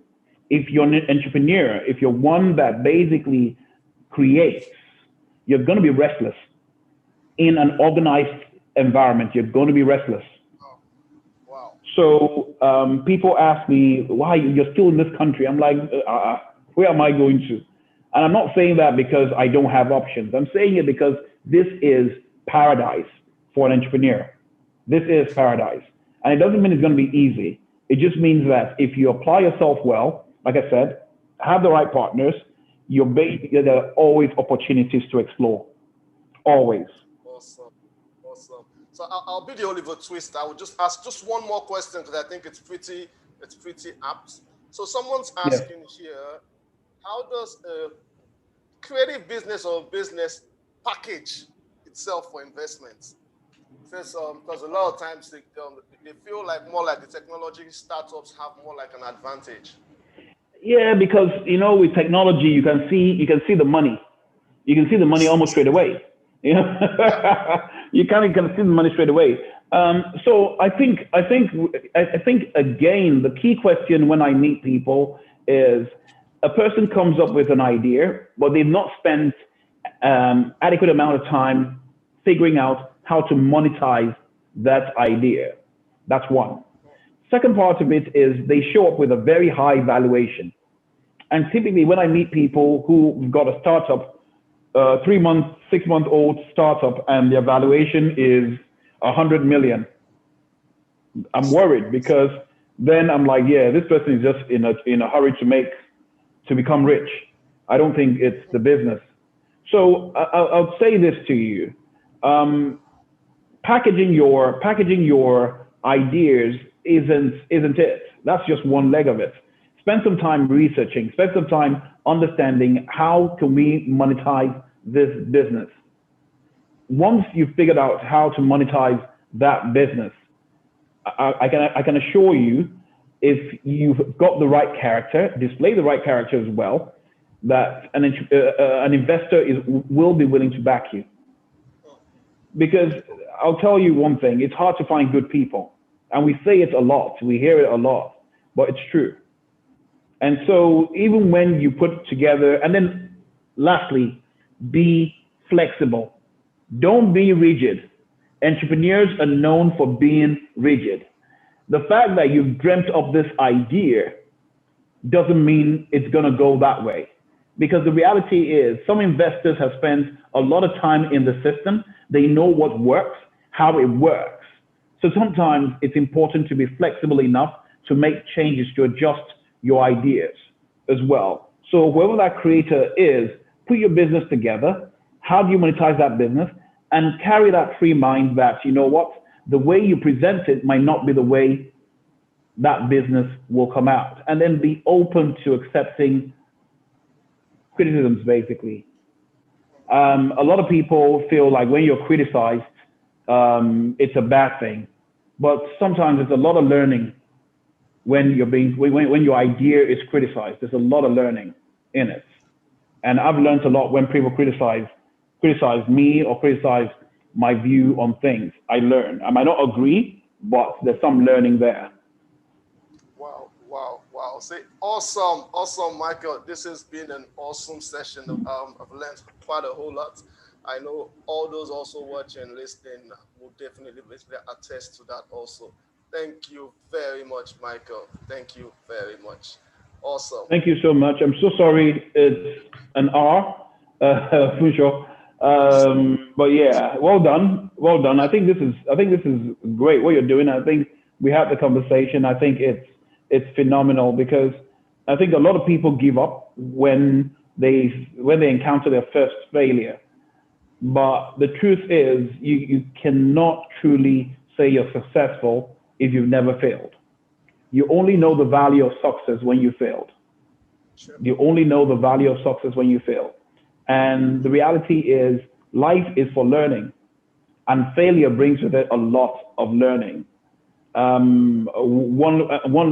If you're an entrepreneur, if you're one that basically creates, you're going to be restless. In an organized environment, you're going to be restless. Oh, wow. So people ask me, why you're still in this country? I'm like, where am I going to? And I'm not saying that because I don't have options. I'm saying it because this is paradise for an entrepreneur. This is paradise. And it doesn't mean it's going to be easy. It just means that if you apply yourself well, like I said, have the right partners, there are always opportunities to explore. Always. Awesome. Awesome. So I'll be the Oliver Twist. I will just ask just one more question because I think it's pretty apt. So someone's Yes. asking here, how does a creative business or business package itself for investments? Says because a lot of times they feel like more like the technology startups have more like an advantage. Yeah, because with technology you can see the money. You can see the money almost straight away. You know, you kind of can see the money straight away. So I think again the key question when I meet people is a person comes up with an idea, but they've not spent adequate amount of time figuring out how to monetize that idea. That's one. Second part of it is they show up with a very high valuation. And typically when I meet people who've got a startup, 3-month, 6-month-old startup, and their valuation is 100 million, I'm worried because then I'm like, yeah, this person is just in a hurry to become rich. I don't think it's the business. So I'll say this to you. Packaging your ideas isn't it. That's just one leg of it. Spend some time researching, spend some time understanding how can we monetize this business. Once you've figured out how to monetize that business, I can assure you, if you've got the right character, display the right character as well, that an investor will be willing to back you. Because I'll tell you one thing, it's hard to find good people. And we say it a lot, we hear it a lot, but it's true. And so even when you put together, and then lastly, be flexible. Don't be rigid. Entrepreneurs are known for being rigid. The fact that you've dreamt of this idea doesn't mean it's going to go that way. Because the reality is some investors have spent a lot of time in the system. They know what works, how it works. So sometimes it's important to be flexible enough to make changes to adjust your ideas as well. So whoever that creator is, put your business together. How do you monetize that business? And carry that free mind that, you know what, the way you present it might not be the way that business will come out. And then be open to accepting criticisms, basically. A lot of people feel like when you're criticized, it's a bad thing. But sometimes there's a lot of learning when your idea is criticized. There's a lot of learning in it. And I've learned a lot when people criticize me or criticize my view on things. I learn. I might not agree, but there's some learning there. Wow, wow, wow. Say, awesome, awesome, Michael. This has been an awesome session. I've learned quite a whole lot. I know all those also watching, listening will definitely attest to that also. Thank you very much, Michael. Thank you very much. Awesome. Thank you so much. I'm so sorry it's an R, for sure. But yeah, well done, well done. I think this is great what you're doing. I think we had the conversation. I think it's phenomenal because I think a lot of people give up when they encounter their first failure. But the truth is, you cannot truly say you're successful if you've never failed. You only know the value of success when you failed. Sure. You only know the value of success when you fail. And the reality is, life is for learning, and failure brings with it a lot of learning. One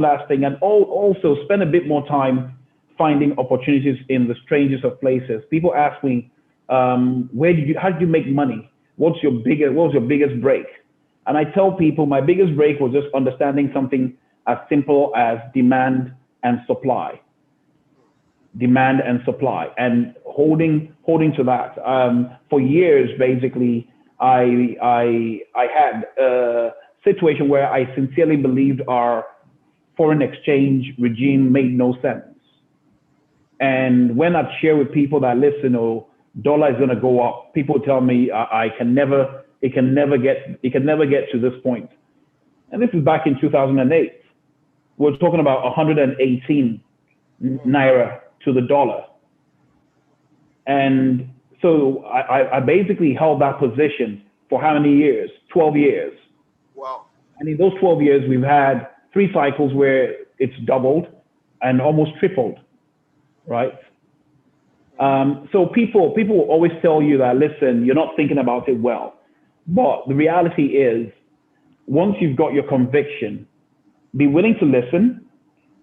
last thing, and also spend a bit more time finding opportunities in the strangest of places. People ask me, how did you make money? What was your biggest break? And I tell people my biggest break was just understanding something as simple as demand and supply, and holding to that. For years, basically, I had a situation where I sincerely believed our foreign exchange regime made no sense. And when I'd share with people that, listen, oh, dollar is going to go up, people tell me it can never get to this point. And this is back in 2008. We're talking about 118 naira to the dollar. And so I basically held that position for how many years? 12 years. Wow. And in those 12 years, we've had 3 cycles where it's doubled and almost tripled, right? So people will always tell you that, listen, you're not thinking about it well. But the reality is, once you've got your conviction, be willing to listen,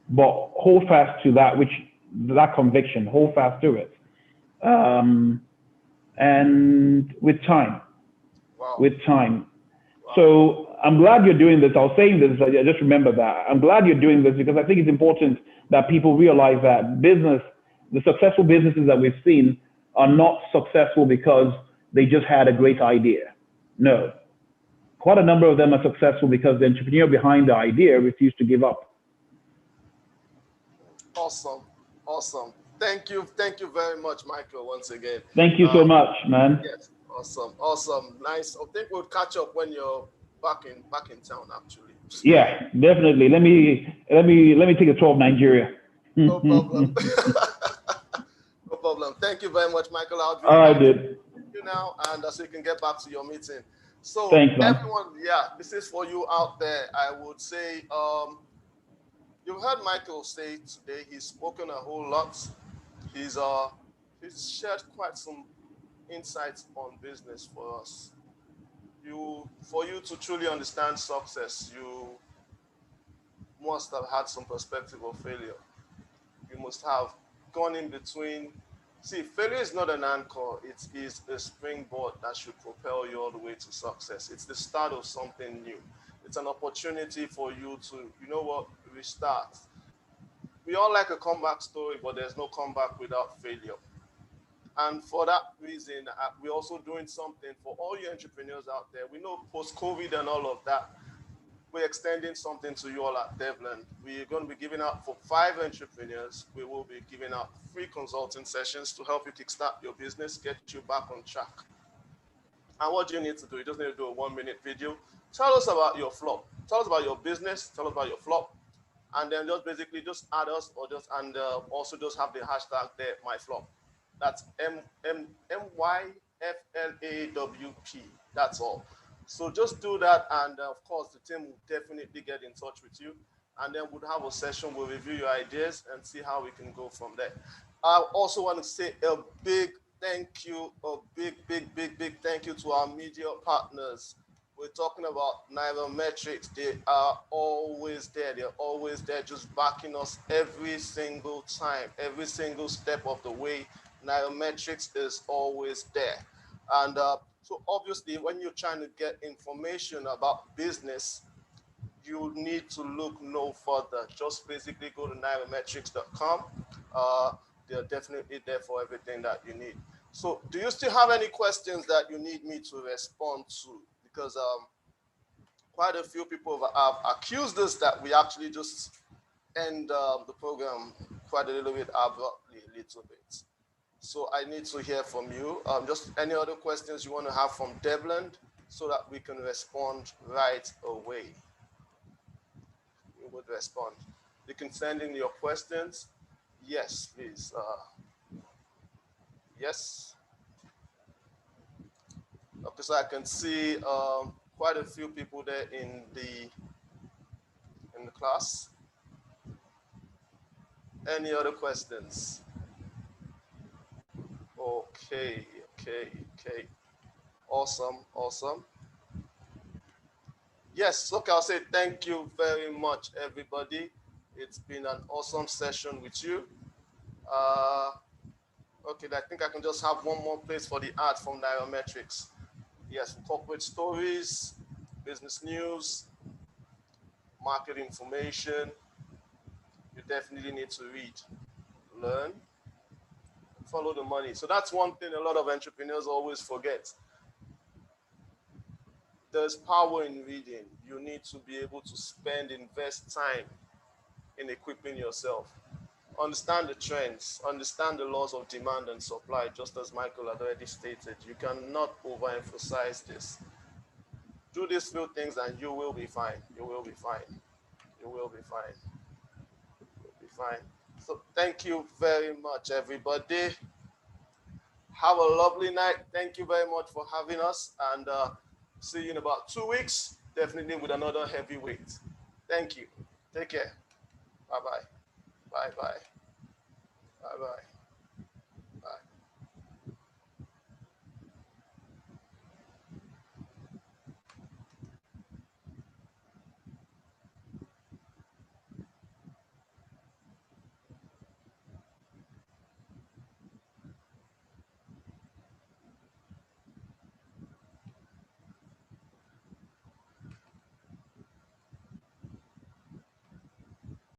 but hold fast to that conviction, hold fast to it. And with time, Wow. with time. Wow. So I'm glad you're doing this. I was saying this, I just remember that. I'm glad you're doing this because I think it's important that people realize that the successful businesses that we've seen are not successful because they just had a great idea. No. Quite a number of them are successful because the entrepreneur behind the idea refused to give up. Awesome. Awesome. Thank you. Thank you very much, Michael, once again. Thank you so much, man. Yes. Awesome. Awesome. Nice. I think we'll catch up when you're back in town, actually. Yeah, definitely. Let me take a tour of Nigeria. No problem. No problem. Thank you very much, Michael. I'll All right, dude. you now, and so you can get back to your meeting. So Thanks, man. everyone, yeah, this is for you out there. I would say, you've heard Michael say today. He's spoken a whole lot. He's shared quite some insights on business for us. For you to truly understand success, you must have had some perspective of failure. You must have gone in between. See, failure is not an anchor, it is a springboard that should propel you all the way to success. It's the start of something new. It's an opportunity for you to, you know what, restart. We all like a comeback story, but there's no comeback without failure. And for that reason, we're also doing something for all you entrepreneurs out there. We know post COVID and all of that, we're extending something to you all at Devland. We're going to be giving out for 5 entrepreneurs. We will be giving out free consulting sessions to help you kickstart your business, get you back on track. And what do you need to do? You just need to do a 1-minute video. Tell us about your flop. Tell us about your business. Tell us about your flop. And then just basically just add us or also just have the hashtag there, my flop. That's MYFLAWP. That's all. So just do that, and of course, the team will definitely get in touch with you, and then we'll have a session. We'll review your ideas and see how we can go from there. I also want to say a big thank you, a big thank you to our media partners. We're talking about Nairametrics. They are always there. They're always there, just backing us every single time, every single step of the way. Nairametrics is always there. And so obviously, when you're trying to get information about business, you need to look no further. Just basically go to nairametrics.com. They're definitely there for everything that you need. So do you still have any questions that you need me to respond to? Because quite a few people have accused us that we actually just end the program quite a little bit abruptly, a little bit. So I need to hear from you. Just any other questions you want to have from Devland so that we can respond right away. We would respond. You can send in your questions. Yes, please. Yes. Okay, so I can see quite a few people there in the class. Any other questions? Okay, okay. Awesome, awesome. Yes, okay, I'll say thank you very much, everybody. It's been an awesome session with you. Okay, I think I can just have one more place for the art from Nairametrics. Yes, corporate stories, business news, market information. You definitely need to read, learn, follow the money. So that's one thing a lot of entrepreneurs always forget. There's power in reading. You need to be able to invest time in equipping yourself. Understand the trends, understand the laws of demand and supply, just as Michael had already stated. You cannot overemphasize this. Do these few things and you will be fine. You will be fine. You will be fine. You'll be fine. So thank you very much, everybody. Have a lovely night. Thank you very much for having us, and see you in about 2 weeks, definitely with another heavyweight. Thank you. Take care. Bye-bye. Bye-bye. Bye-bye.